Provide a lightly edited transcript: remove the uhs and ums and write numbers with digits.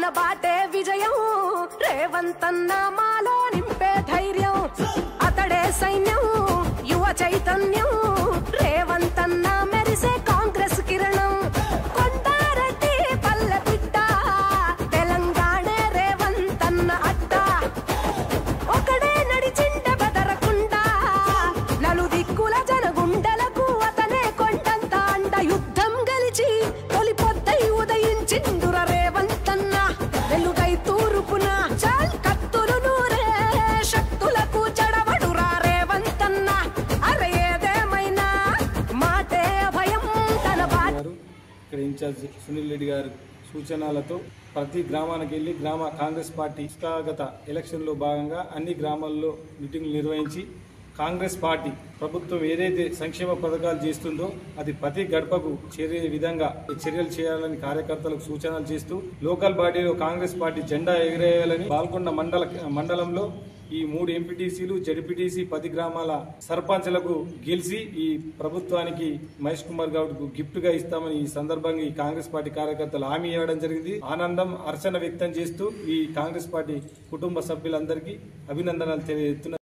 తన బాటే విజయం రేవంతన్న మాలో నింపే ధైర్యం అతడే సైన్యం యువ చైతన్యం రేవంతన్న మెరిసే కాంగ్రెస్ కిరణం కొండారెడ్డి పల్లె బిడ్డ తెలంగాణ రేవంతన్న అడ్డ ఒకడే నడిచిండ బెదరకుండా నలుదిక్కుల జనగుండలకు అతనే కొండంత అండ యుద్ధం గెలిచి తొలి పొద్దై ఉదయించిండుర రేవంతన్న వెలుగై తూర్పున చాల్ కత్తులు నూరే శక్తులకు జడవడురా రేవంతన్న అరే ఏదేమైనా మాటే అభయం తన ఇక్కడ ఇన్ఛార్జ్ సునీల్ రెడ్డి గారు సూచనలతో ప్రతి గ్రామానికి వెళ్లి గ్రామ కాంగ్రెస్ పార్టీ సంస్థాగత ఎలక్షన్లో భాగంగా అన్ని గ్రామాల్లో మీటింగ్లు నిర్వహించి కాంగ్రెస్ పార్టీ ప్రభుత్వం ఏదైతే సంక్షేమ పథకాలు చేస్తుందో అది ప్రతి గడపకు చేరే విధంగా చర్యలు చేయాలని కార్యకర్తలకు సూచనలు చేస్తూ లోకల్ బాడీలో కాంగ్రెస్ పార్టీ జెండా ఎగిరేయాలని పాల్గొన్న మండలంలో ఈ 3 ఎంపీటీసీలు జడ్పీటీసీ 10 గ్రామాల సర్పంచ్లకు గెలిచి ఈ ప్రభుత్వానికి మహేష్ కుమార్ గౌడ్కు గిఫ్ట్ గా ఇస్తామని ఈ సందర్భంగా ఈ కాంగ్రెస్ పార్టీ కార్యకర్తలు హామీ ఇవ్వడం జరిగింది. ఆనందం హర్షణ వ్యక్తం చేస్తూ ఈ కాంగ్రెస్ పార్టీ కుటుంబ సభ్యులందరికీ అభినందనలు తెలియజేస్తున్నారు.